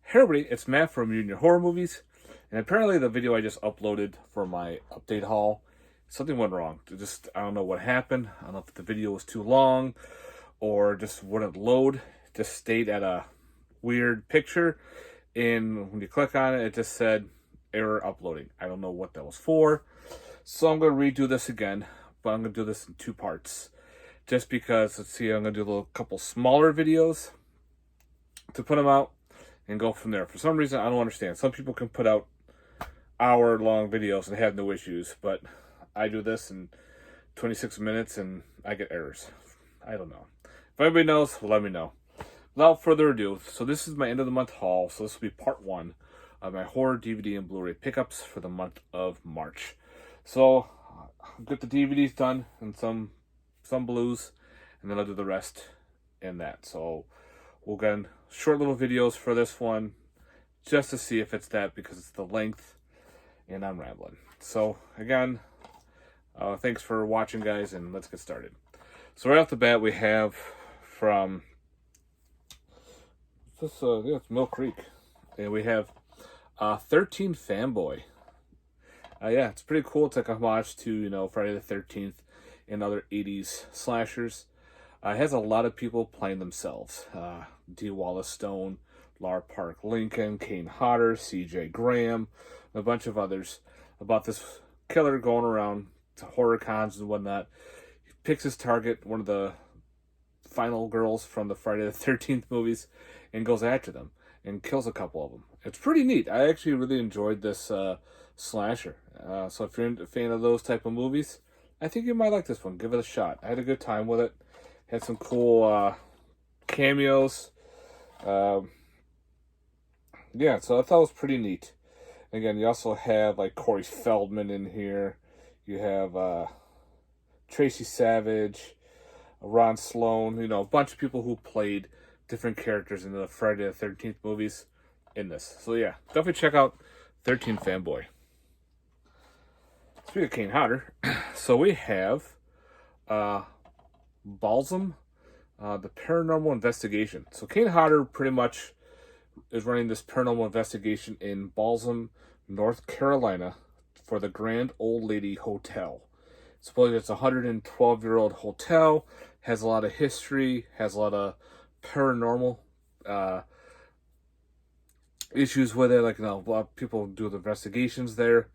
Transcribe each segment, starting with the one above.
Hey everybody, it's Matt from Union Horror Movies, and apparently the video I just uploaded for my update haul, something went wrong. I don't know what happened. I don't know if the video was too long, or just wouldn't load. Just stayed at a weird picture, and when you click on it, it just said error uploading. I don't know what that was for, so I'm going to redo this again, but I'm going to do this in two parts. Just because, let's see, I'm going to do a couple smaller videos to put them out and go from there. For some reason, I don't understand. Some people can put out hour-long videos and have no issues, but I do this in 26 minutes and I get errors. I don't know. If anybody knows, let me know. Without further ado, so this is my end of the month haul. So this will be part one of my horror DVD and Blu-ray pickups for the month of March. So I'll get the DVDs done and some blues, and then I'll do the rest in that. So we'll get short little videos for this one just to see if it's that, because it's the length and I'm rambling. So again, thanks for watching, guys, and let's get started. So right off the bat, we have from it's Mill Creek, and we have 13 Fanboy. Yeah, it's pretty cool. It's like a homage to Friday the 13th and other 80s slashers. It has a lot of people playing themselves. D. Wallace Stone, Lar Park Lincoln, Kane Hodder, C.J. Graham, and a bunch of others, about this killer going around to horror cons and whatnot. He picks his target, one of the final girls from the Friday the 13th movies, and goes after them and kills a couple of them. It's pretty neat. I actually really enjoyed this slasher. So if you're a fan of those type of movies, I think you might like this one. Give it a shot. I had a good time with it. Had some cool cameos. Yeah, so I thought it was pretty neat. Again, you also have like Corey Feldman in here. You have Tracy Savage, Ron Sloan, a bunch of people who played different characters in the Friday the 13th movies in this. So yeah, definitely check out 13 Fanboy. Speaking of Kane Hodder, so we have Balsam, the Paranormal Investigation. So Kane Hodder pretty much is running this paranormal investigation in Balsam, North Carolina, for the Grand Old Lady Hotel. Supposedly it's a 112-year-old hotel, has a lot of history, has a lot of paranormal issues with it. Like, a lot of people do the investigations there.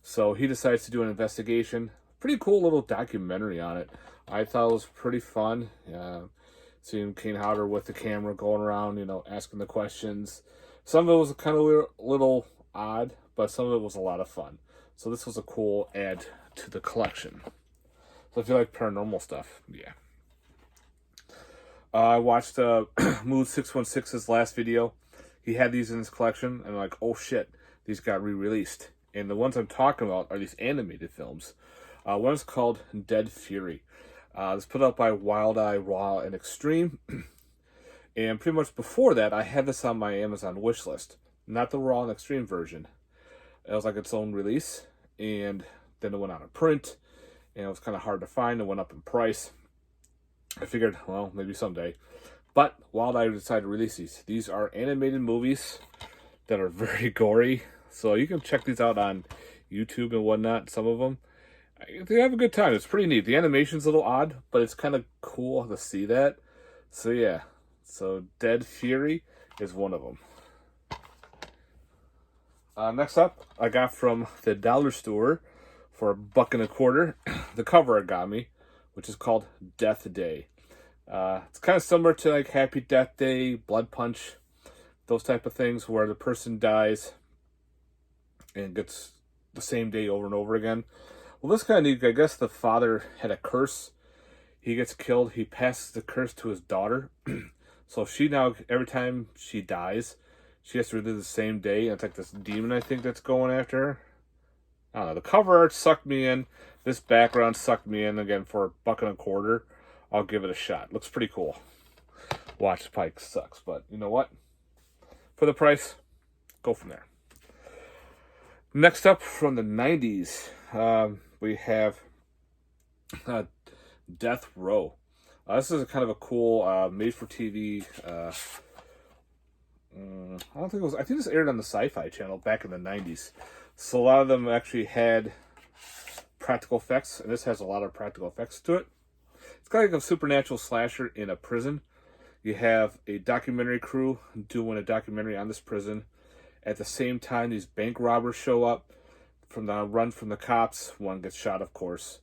So he decides to do an investigation. Pretty cool little documentary on it. I thought it was pretty fun. Seeing Kane Hodder with the camera going around, asking the questions. Some of it was kind of a little odd, but some of it was a lot of fun. So this was a cool add to the collection. So if you like paranormal stuff, yeah. I watched Mood 616's last video. He had these in his collection, and I'm like, oh shit, these got re-released. And the ones I'm talking about are these animated films. One is called Dead Fury. It's put out by Wild Eye Raw and Extreme. And pretty much before that, I had this on my Amazon wish list. Not the Raw and Extreme version. It was like its own release. And then it went out of print. And it was kind of hard to find. It went up in price. I figured, well, maybe someday. But Wild Eye decided to release these. These are animated movies that are very gory. So you can check these out on YouTube and whatnot, some of them. They have a good time. It's pretty neat. The animation's a little odd, but it's kind of cool to see that. So yeah. So Dead Fury is one of them. Next up, I got from the dollar store for $1.25. The cover it got me, which is called Death Day. It's kind of similar to like Happy Death Day, Blood Punch, those type of things where the person dies and gets the same day over and over again. Well, this kind of neat. I guess the father had a curse. He gets killed. He passes the curse to his daughter. So she now, every time she dies, she has to relive the same day. And it's like this demon, I think, that's going after her. I don't know. The cover art sucked me in. This background sucked me in. Again, for $1.25, I'll give it a shot. Looks pretty cool. Watch Pike sucks, but you know what? For the price, go from there. Next up, from the 90s, we have Death Row. This is kind of a cool made-for-TV I don't think it was. I think this aired on the Sci-Fi Channel back in the 90s. So a lot of them actually had practical effects, and this has a lot of practical effects to it. It's kind of like a supernatural slasher in a prison. You have a documentary crew doing a documentary on this prison. At the same time, these bank robbers show up from the run from the cops. One gets shot, of course,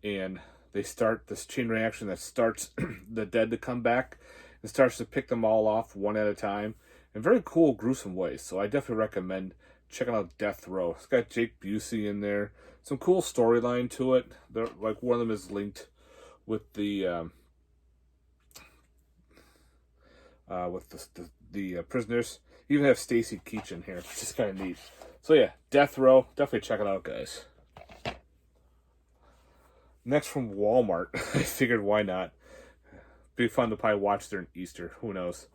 and they start this chain reaction that starts the dead to come back and starts to pick them all off one at a time in very cool, gruesome ways. So I definitely recommend checking out Death Row. It's got Jake Busey in there. Some cool storyline to it. They're, like, one of them is linked with the prisoners. You even have Stacy Keach in here, which is kind of neat. So yeah, Death Row. Definitely check it out, guys. Next from Walmart. I figured why not. Be fun to probably watch during Easter. Who knows?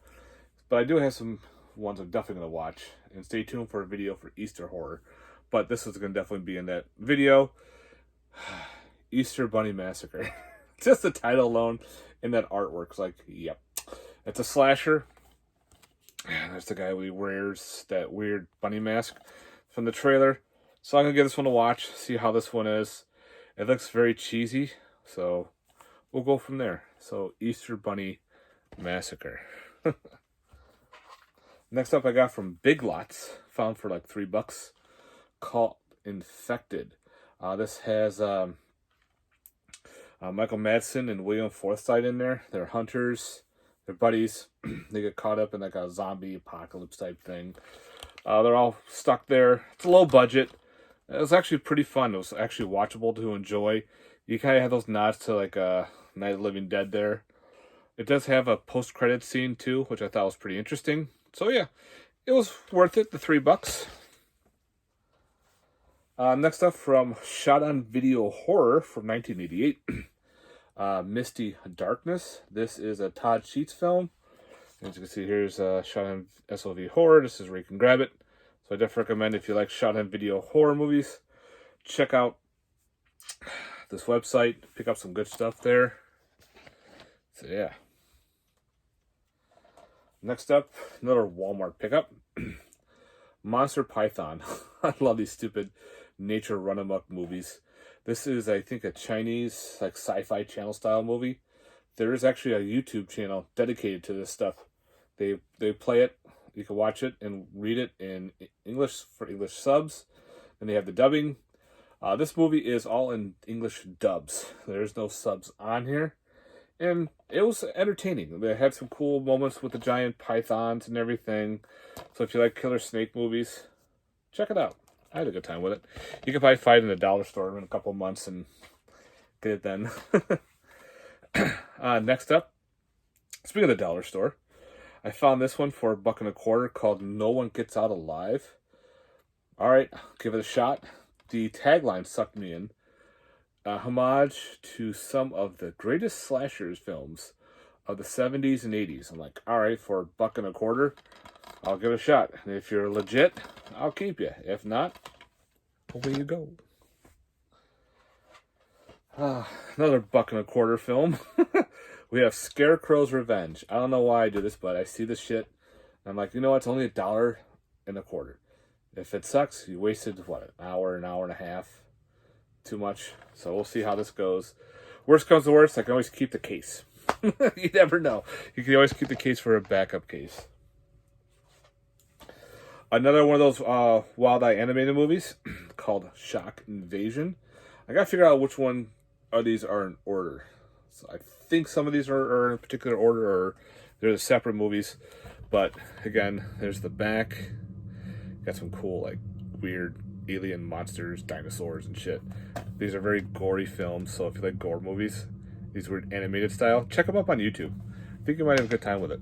But I do have some ones I'm definitely going to watch. And stay tuned for a video for Easter horror. But this is going to definitely be in that video. Easter Bunny Massacre. Just the title alone and that artwork's like, yep. It's a slasher. There's the guy who wears that weird bunny mask from the trailer. So I'm going to give this one a watch. See how this one is. It looks very cheesy. So we'll go from there. So Easter Bunny Massacre. Next up I got from Big Lots. Found for like $3. Called Infected. This has Michael Madsen and William Forsythe in there. They're hunters. They're buddies. They get caught up in like a zombie apocalypse type thing. They're all stuck there. It's a low budget. It was actually pretty fun. It was actually watchable to enjoy. You kind of have those nods to like Night of the Living Dead there. It does have a post-credit scene too, which I thought was pretty interesting. So yeah, it was worth it, the $3. Next up from Shot on Video Horror from 1988. Misty Darkness. This is a Todd Sheets film. As you can see, here's Shot on SOV Horror. This is where you can grab it. So I definitely recommend, if you like Shot on Video horror movies, check out this website. Pick up some good stuff there. So yeah. Next up, another Walmart pickup. Monster Python. I love these stupid nature run-amok movies. This is, I think, a Chinese like sci-fi channel style movie. There is actually a YouTube channel dedicated to this stuff. They play it. You can watch it and read it in English for English subs. And they have the dubbing. This movie is all in English dubs. There's no subs on here. And it was entertaining. They had some cool moments with the giant pythons and everything. So if you like killer snake movies, check it out. I had a good time with it. You can probably find it in a dollar store in a couple months and get it then. Next up, speaking of the dollar store, I found this one for $1.25 called No One Gets Out Alive. Alright, give it a shot. The tagline sucked me in. Homage to some of the greatest slashers films of the 70s and 80s. I'm like, alright, for $1.25, I'll give it a shot. And if you're legit, I'll keep you. If not, away you go. Another $1.25 film. We have Scarecrows Revenge. I don't know why I do this, but I see this shit. And I'm like, you know what? It's only $1.25. If it sucks, you wasted, what, an hour and a half? Too much. So we'll see how this goes. Worst comes to worst, I can always keep the case. You never know. You can always keep the case for a backup case. Another one of those Wild Eye animated movies called Shock Invasion. I gotta figure out which one of these are in order. So I think some of these are in a particular order, or they're separate movies. But again, there's the back. Got some cool, like, weird alien monsters, dinosaurs, and shit. These are very gory films, so if you like gore movies, these weird animated style, check them up on YouTube. I think you might have a good time with it.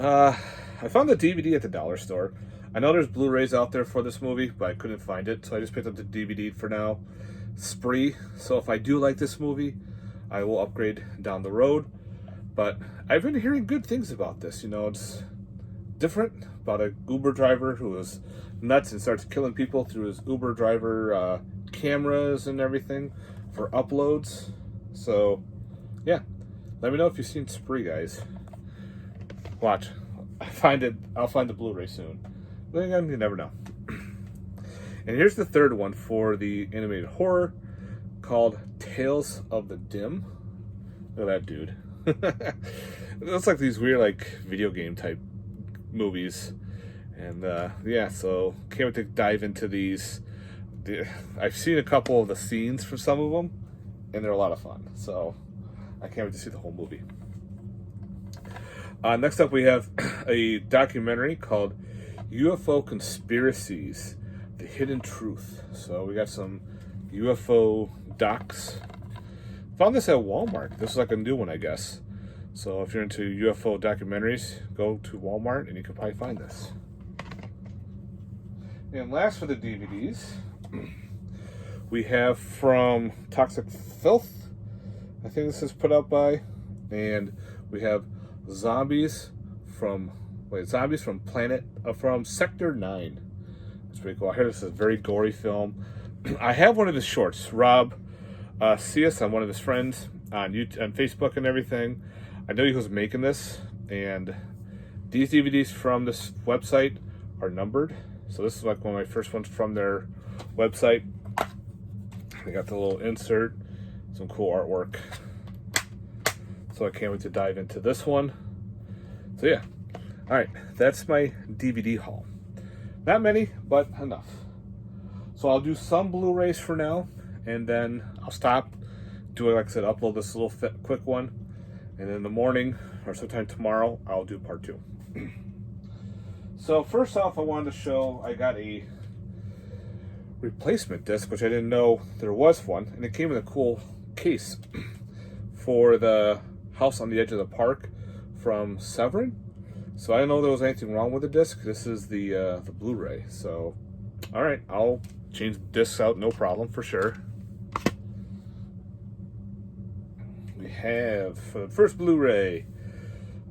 I found the DVD at the dollar store. I know there's Blu-rays out there for this movie, but I couldn't find it, so I just picked up the DVD for now. Spree. So if I do like this movie, I will upgrade down the road. But I've been hearing good things about this. You know, it's different, about a Uber driver who is nuts and starts killing people through his Uber driver cameras and everything for uploads. So yeah, let me know if you've seen Spree, guys. Watch. I'll find the Blu-ray soon. But again, you never know. And here's the third one for the animated horror, called Tales of the Dim. Look at that dude. It looks like these weird, like, video game type movies. And yeah, so can't wait to dive into these. I've seen a couple of the scenes for some of them, and they're a lot of fun. So I can't wait to see the whole movie. Next up, we have a documentary called UFO Conspiracies, The Hidden Truth. So we got some UFO docs. Found this at Walmart. This is like a new one, I guess. So if you're into UFO documentaries, go to Walmart and you can probably find this. And last for the DVDs, we have from Toxic Filth. I think this is put out by, and we have Zombies from Sector 9. That's pretty cool. I heard this is a very gory film. I have one of his shorts. Rob see us on one of his friends on YouTube, on Facebook and everything. I know he was making this, and these DVDs from this website are numbered. So this is like one of my first ones from their website. They got the little insert, some cool artwork. So I can't wait to dive into this one. So yeah, all right, that's my DVD haul. Not many, but enough. So I'll do some Blu-rays for now, and then I'll stop, do, like I said, upload this little quick one, and then in the morning or sometime tomorrow I'll do part 2. So first off, I wanted to show I got a replacement disc, which I didn't know there was one, and it came in a cool case for the House on the Edge of the Park from Severin. So I didn't know there was anything wrong with the disc. This is the Blu-ray. So all right, I'll change the discs out, no problem, for sure. We have for the first Blu-ray,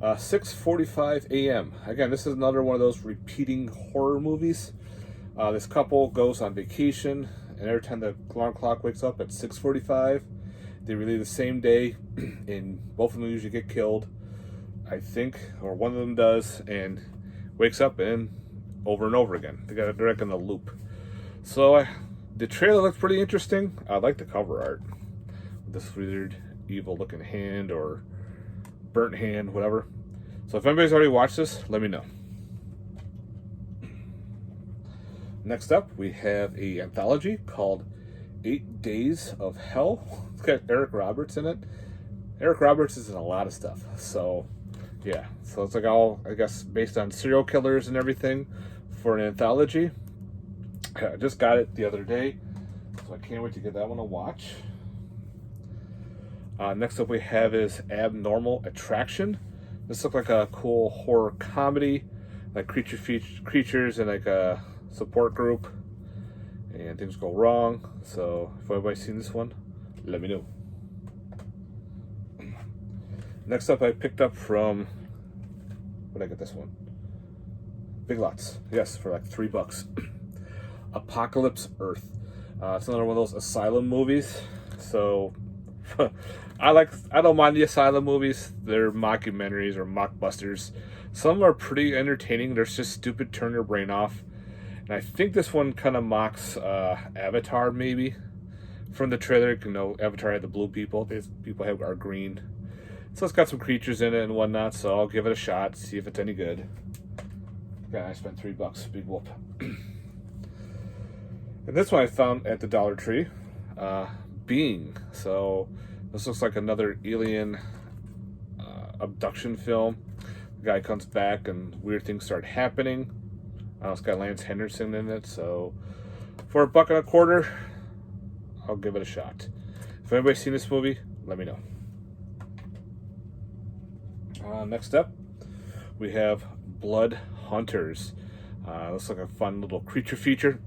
6:45 a.m. Again, this is another one of those repeating horror movies. This couple goes on vacation, and every time the alarm clock wakes up at 6:45, they leave the same day, and both of them usually get killed, I think, or one of them does, and wakes up and over again. They're like in a loop. So the trailer looks pretty interesting. I like the cover art. This weird, evil-looking hand or burnt hand, whatever. So if anybody's already watched this, let me know. Next up, we have a anthology called 8 Days of Hell. It's got Eric Roberts in it. Eric Roberts is in a lot of stuff. So yeah, so it's like all, I guess, based on serial killers and everything for an anthology. I just got it the other day, so I can't wait to get that one to watch. Next up we have is Abnormal Attraction. This looks like a cool horror comedy, like creatures and like a support group, and things go wrong. So if anybody's seen this one, let me know. Next up, I picked up from, where did I get this one? Big Lots. Yes, for like $3. Apocalypse Earth. It's another one of those asylum movies. So I don't mind the asylum movies. They're mockumentaries or mockbusters. Some are pretty entertaining. They're just stupid, turn your brain off. And I think this one kind of mocks Avatar, maybe. From the trailer, you know, Avatar had the blue people. These people are green. So it's got some creatures in it and whatnot, so I'll give it a shot, see if it's any good. Yeah, I spent $3, big whoop. And this one I found at the Dollar Tree, Being. So this looks like another alien abduction film. The guy comes back and weird things start happening. It's got Lance Henderson in it, so for $1.25, I'll give it a shot. If anybody's seen this movie, let me know. Next up, we have Blood Hunters. Looks like a fun little creature feature.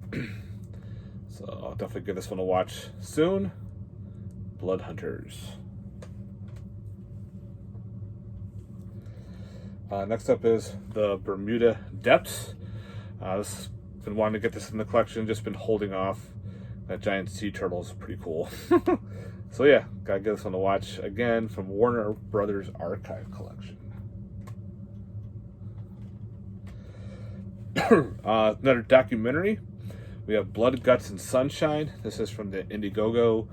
So I'll definitely give this one a watch soon. Blood Hunters. Next up is the Bermuda Depths. This been wanting to get this in the collection, just been holding off. That giant sea turtle is pretty cool. So yeah, gotta give this one a watch again from Warner Brothers Archive Collection. Another documentary. We have Blood, Guts, and Sunshine. This is from the Indiegogo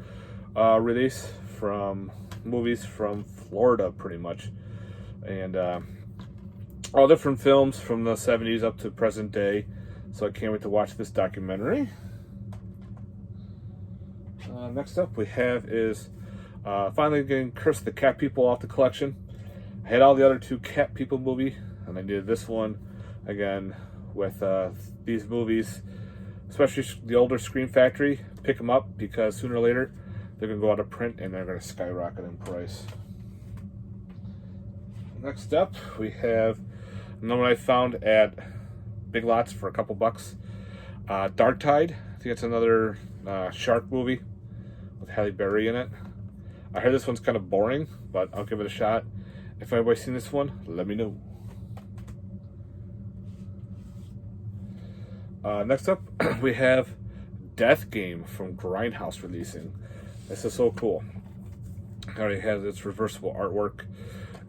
release from movies from Florida, pretty much. And all different films from the 70s up to present day. So I can't wait to watch this documentary. Next up we have is finally getting Curse of the Cat People off the collection. I had all the other two Cat People movie, and I did this one again with these movies, especially the older Scream Factory. Pick them up because sooner or later they're going to go out of print and they're going to skyrocket in price. Next up we have another one I found at Big Lots for a couple bucks. Dark Tide. I think it's another shark movie with Halle Berry in it. I heard this one's kind of boring, but I'll give it a shot. If anybody's seen this one, let me know. Next up, we have Death Game from Grindhouse releasing. This is so cool. It already has its reversible artwork.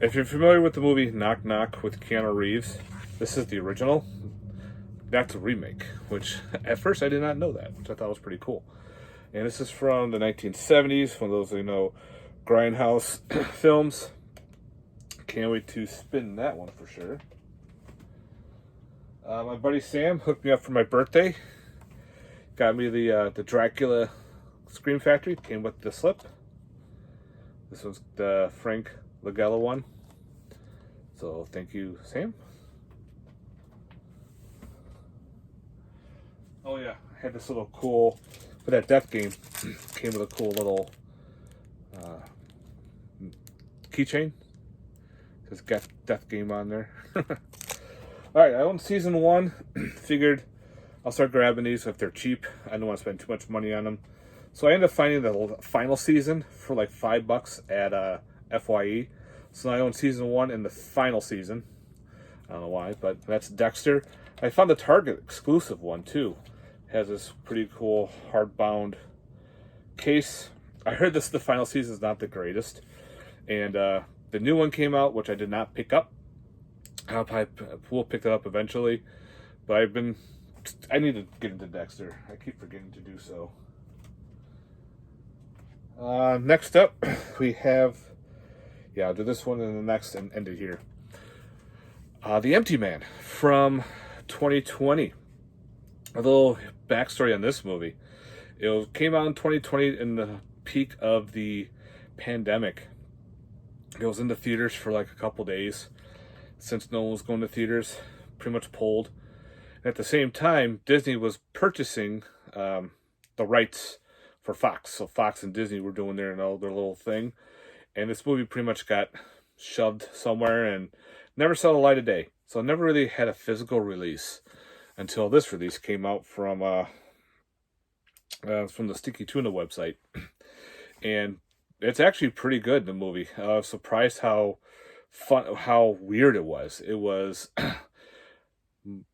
If you're familiar with the movie Knock Knock with Keanu Reeves, this is the original. That's a remake, which at first I did not know that, which I thought was pretty cool. And this is from the 1970s, one of those, Grindhouse films. Can't wait to spin that one for sure. My buddy Sam hooked me up for my birthday. Got me the Dracula Scream Factory. Came with the slip. This one's the Frank Langella one. So thank you, Sam. Oh yeah, I had this little cool, for that Death Game, came with a cool little keychain. Says Death Game on there. Alright, I own season 1. Figured I'll start grabbing these if they're cheap. I don't want to spend too much money on them. So I ended up finding the final season for like $5 at FYE. So now I own season 1 and the final season. I don't know why, but that's Dexter. I found the Target exclusive one too. It has this pretty cool hardbound case. I heard the final season is not the greatest. And the new one came out, which I did not pick up. We'll pick that up eventually. But I need to get into Dexter. I keep forgetting to do so. Next up, we have, I'll do this one and the next and end it here. The Empty Man from 2020. A little backstory on this movie. It came out in 2020 in the peak of the pandemic. It was in the theaters for like a couple days. Since no one was going to theaters, pretty much pulled. At the same time, Disney was purchasing the rights for Fox. So Fox and Disney were doing their little thing. And this movie pretty much got shoved somewhere and never saw the light of day. So it never really had a physical release until this release came out from the Sticky Tuna website. And it's actually pretty good, the movie. I was surprised how weird it was. It was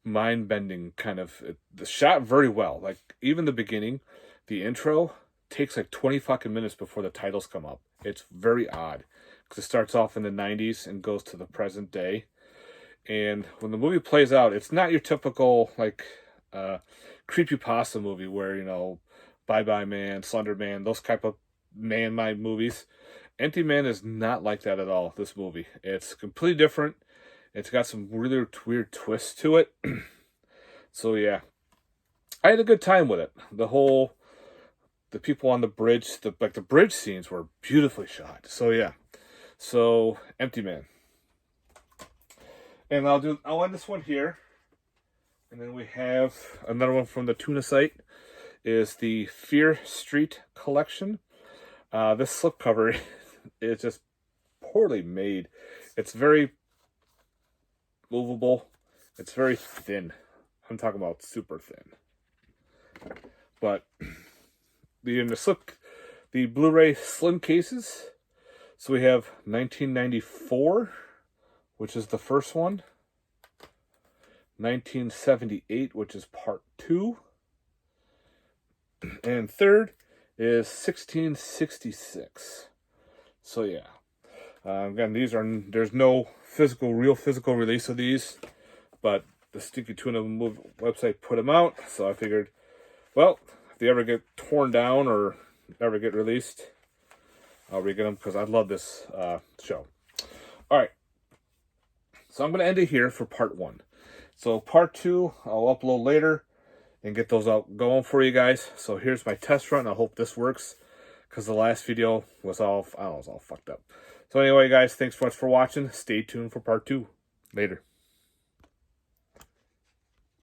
mind-bending, kind of. The shot very well. Like, even the beginning, the intro takes like 20 fucking minutes before the titles come up. It's very odd because it starts off in the 90s and goes to the present day. And when the movie plays out, it's not your typical like creepypasta movie where, Bye Bye Man, Slender Man, those type of man-mind movies. Empty Man is not like that at all, this movie. It's completely different. It's got some really weird twists to it. So yeah, I had a good time with it. The people on the bridge, the bridge scenes were beautifully shot. So yeah, Empty Man. And I'll end this one here. And then we have another one from the Tuna site. Is the Fear Street collection. This slipcover is just poorly made. It's very movable. It's very thin. I'm talking about super thin. But the Blu-ray slim cases. So we have 1994, which is the first one. 1978, which is part 2. And third is 1666. So yeah. Again, there's no real physical release of these, but the Stinky Tuna movie website put them out. So I figured, well, if they ever get torn down or ever get released, I'll re-get them because I love this show. All right. So I'm going to end it here for part 1. So part 2, I'll upload later and get those out going for you guys. So here's my test run. I hope this works because the last video was all, I don't know, it was all fucked up. So anyway, guys, thanks so much for watching. Stay tuned for part 2. Later.